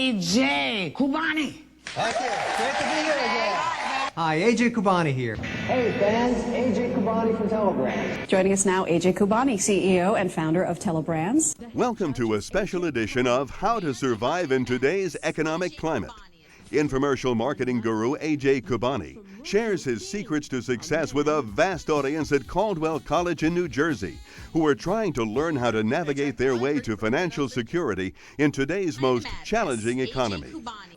AJ Khubani. Thank you. Great to be here again. Hi, AJ Khubani here. Hey fans, AJ Khubani from Telebrands. Joining us now, AJ Khubani, CEO and founder of Telebrands. Welcome to a special edition of How to Survive in Today's Economic Climate. Infomercial marketing guru AJ Khubani shares his secrets to success with a vast audience at Caldwell College in New Jersey, who are trying to learn how to navigate their way to financial security in today's most challenging economy.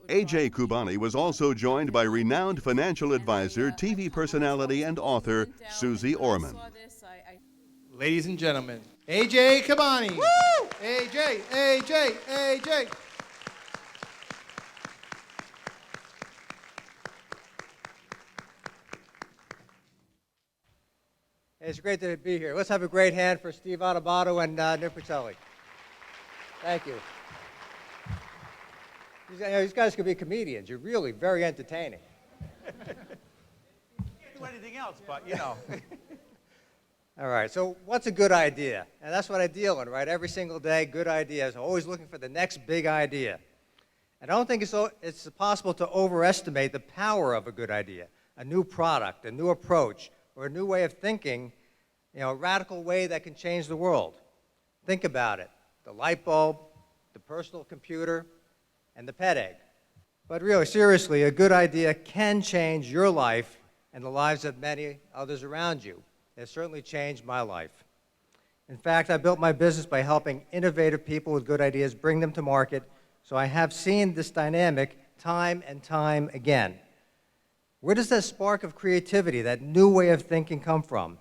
AJ Khubani was also joined by renowned financial advisor, TV personality, and author Suze Orman. Ladies and gentlemen, AJ Khubani. Woo! AJ. It's great to be here. Let's have a great hand for Steve Adubato and Nick Patelli. Thank you. These guys could be comedians. You're really very entertaining. Can't do anything else, but you know. All right, so what's a good idea? And that's what I deal in, right? Every single day, good ideas. I'm always looking for the next big idea. And I don't think it's possible to overestimate the power of a good idea, a new product, a new approach, or a new way of thinking, a radical way that can change the world. Think about it. The light bulb, the personal computer, and the pet egg. But really, seriously, a good idea can change your life and the lives of many others around you. It certainly changed my life. In fact, I built my business by helping innovative people with good ideas bring them to market, so I have seen this dynamic time and time again. Where does that spark of creativity, that new way of thinking come from?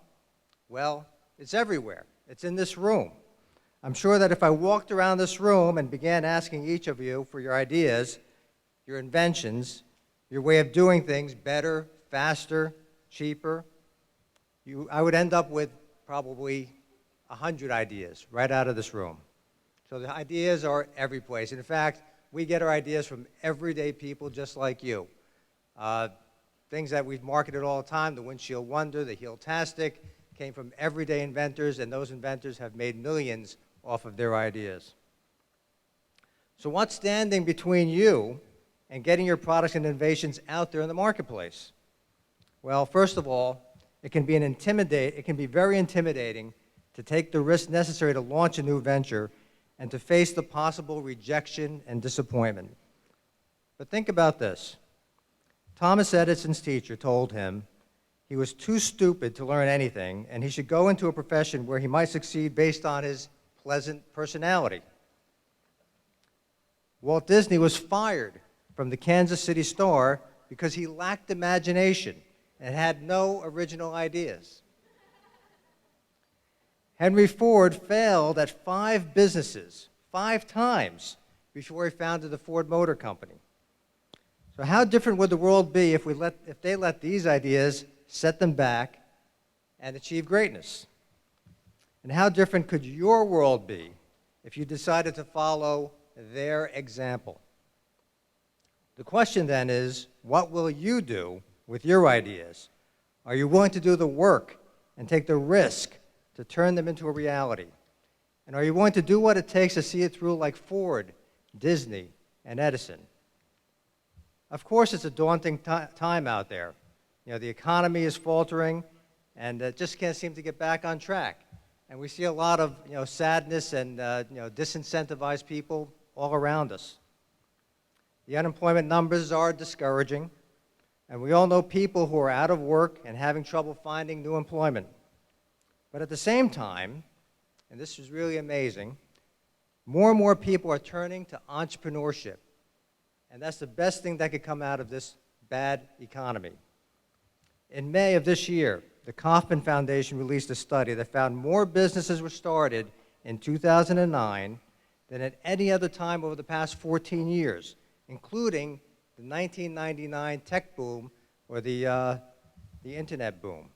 Well, it's everywhere. It's in this room. I'm sure that if I walked around this room and began asking each of you for your ideas, your inventions, your way of doing things better, faster, cheaper, I would end up with probably 100 ideas right out of this room. So the ideas are every place. In fact, we get our ideas from everyday people just like you. Things that we've marketed all the time, the Windshield Wonder, the Heeltastic, came from everyday inventors, and those inventors have made millions off of their ideas. So what's standing between you and getting your products and innovations out there in the marketplace? Well, first of all, it can be very intimidating to take the risk necessary to launch a new venture and to face the possible rejection and disappointment. But think about this. Thomas Edison's teacher told him he was too stupid to learn anything, and he should go into a profession where he might succeed based on his pleasant personality. Walt Disney was fired from the Kansas City Star because he lacked imagination and had no original ideas. Henry Ford failed at 5 businesses, 5 times, before he founded the Ford Motor Company. So how different would the world be if they let these ideas set them back and achieve greatness? And how different could your world be if you decided to follow their example? The question then is, what will you do with your ideas? Are you willing to do the work and take the risk to turn them into a reality? And are you willing to do what it takes to see it through like Ford, Disney, and Edison? Of course, it's a daunting time out there. The economy is faltering, and it just can't seem to get back on track. And we see a lot of sadness and disincentivized people all around us. The unemployment numbers are discouraging, and we all know people who are out of work and having trouble finding new employment. But at the same time, and this is really amazing, more and more people are turning to entrepreneurship. And that's the best thing that could come out of this bad economy. In May of this year, the Kauffman Foundation released a study that found more businesses were started in 2009 than at any other time over the past 14 years, including the 1999 tech boom or the internet boom.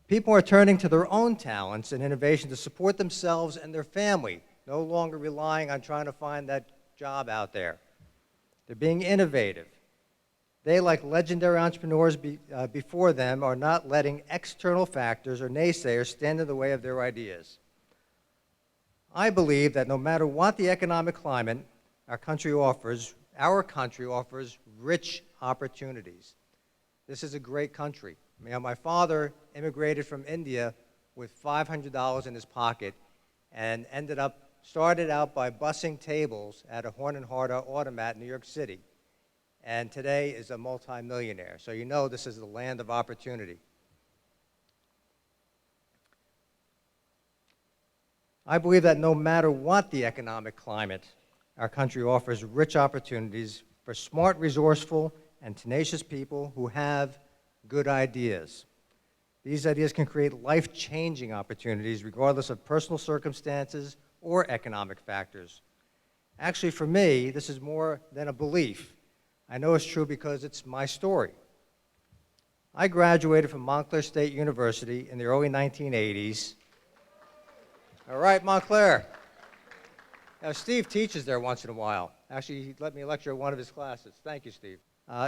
People are turning to their own talents and innovation to support themselves and their family, no longer relying on trying to find that job out there. They're being innovative. They, like legendary entrepreneurs before them, are not letting external factors or naysayers stand in the way of their ideas. I believe that no matter what the economic climate, our country offers rich opportunities. This is a great country. You know, my father immigrated from India with $500 in his pocket and started out by bussing tables at a Horn and Hardart automat in New York City, and today is a multimillionaire. So you know this is the land of opportunity. I believe that no matter what the economic climate, our country offers rich opportunities for smart, resourceful, and tenacious people who have good ideas. These ideas can create life-changing opportunities regardless of personal circumstances or economic factors. Actually, for me, this is more than a belief. I know it's true because it's my story. I graduated from Montclair State University in the early 1980s. All right, Montclair. Now, Steve teaches there once in a while. Actually, he let me lecture at one of his classes. Thank you, Steve.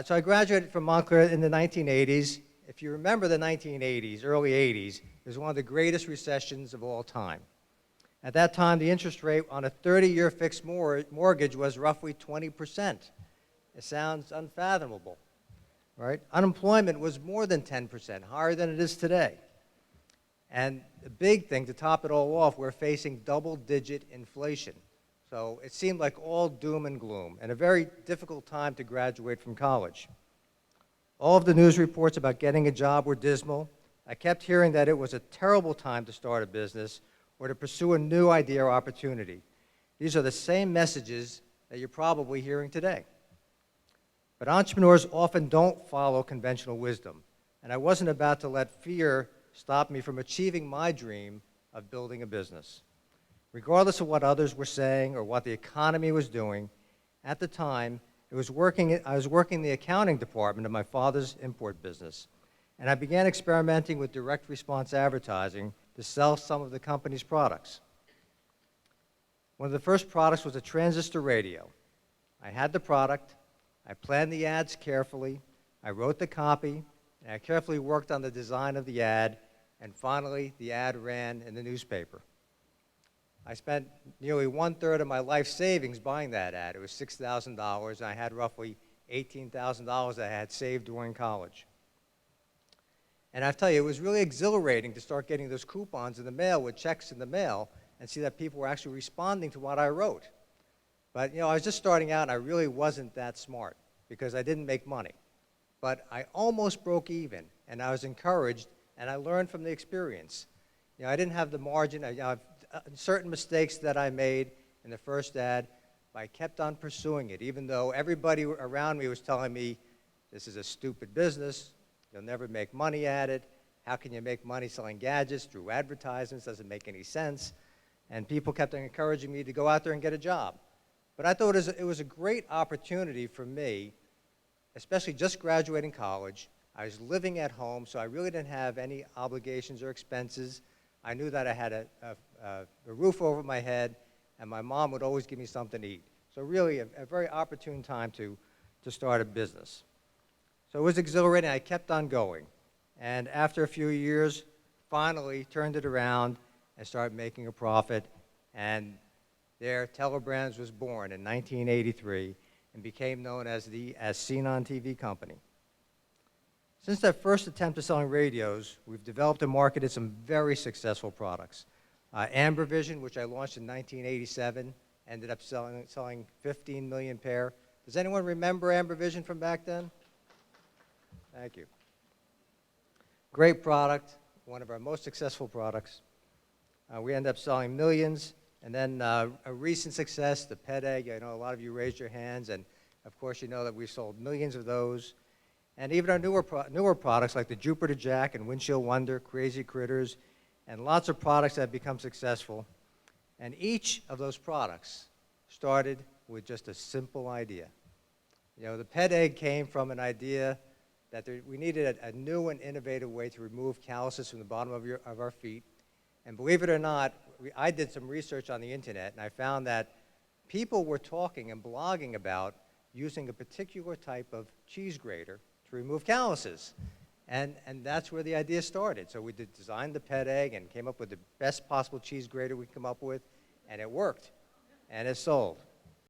So I graduated from Montclair in the 1980s. If you remember the 1980s, early 80s, it was one of the greatest recessions of all time. At that time, the interest rate on a 30-year fixed mortgage was roughly 20%. It sounds unfathomable, right? Unemployment was more than 10%, higher than it is today. And the big thing, to top it all off, we're facing double-digit inflation. So it seemed like all doom and gloom, and a very difficult time to graduate from college. All of the news reports about getting a job were dismal. I kept hearing that it was a terrible time to start a business or to pursue a new idea or opportunity. These are the same messages that you're probably hearing today. But entrepreneurs often don't follow conventional wisdom, and I wasn't about to let fear stop me from achieving my dream of building a business. Regardless of what others were saying or what the economy was doing, at the time, I was working in the accounting department of my father's import business, and I began experimenting with direct response advertising to sell some of the company's products. One of the first products was a transistor radio. I had the product, I planned the ads carefully, I wrote the copy, and I carefully worked on the design of the ad, and finally, the ad ran in the newspaper. I spent nearly 1/3 of my life savings buying that ad. It was $6,000, and I had roughly $18,000 that I had saved during college. And I tell you, it was really exhilarating to start getting those coupons in the mail with checks in the mail and see that people were actually responding to what I wrote. But, you know, I was just starting out, and I really wasn't that smart because I didn't make money. But I almost broke even, and I was encouraged, and I learned from the experience. You know, I didn't have the margin. Certain mistakes that I made in the first ad, but I kept on pursuing it, even though everybody around me was telling me, this is a stupid business, you'll never make money at it, how can you make money selling gadgets through advertisements, doesn't make any sense, and people kept encouraging me to go out there and get a job. But I thought it was a great opportunity for me, especially just graduating college. I was living at home, so I really didn't have any obligations or expenses. I knew that I had a roof over my head, and my mom would always give me something to eat. So really a very opportune time to start a business. So it was exhilarating. I kept on going. And after a few years, finally turned it around and started making a profit. And there, Telebrands was born in 1983 and became known as the Seen on TV company. Since that first attempt at selling radios, we've developed and marketed some very successful products. Amber Vision, which I launched in 1987, ended up selling 15 million pair. Does anyone remember Amber Vision from back then? Thank you. Great product, one of our most successful products. We ended up selling millions, and then a recent success, the Pet Egg. I know a lot of you raised your hands, and of course you know that we've sold millions of those. And even our newer products like the Jupiter Jack and Windshield Wonder, Crazy Critters, and lots of products that have become successful. And each of those products started with just a simple idea. You know, the Pet Egg came from an idea that we needed a new and innovative way to remove calluses from the bottom of our feet. And believe it or not, I did some research on the internet, and I found that people were talking and blogging about using a particular type of cheese grater to remove calluses. And that's where the idea started. So we designed the Pet Egg and came up with the best possible cheese grater we could come up with, and it worked, and it sold.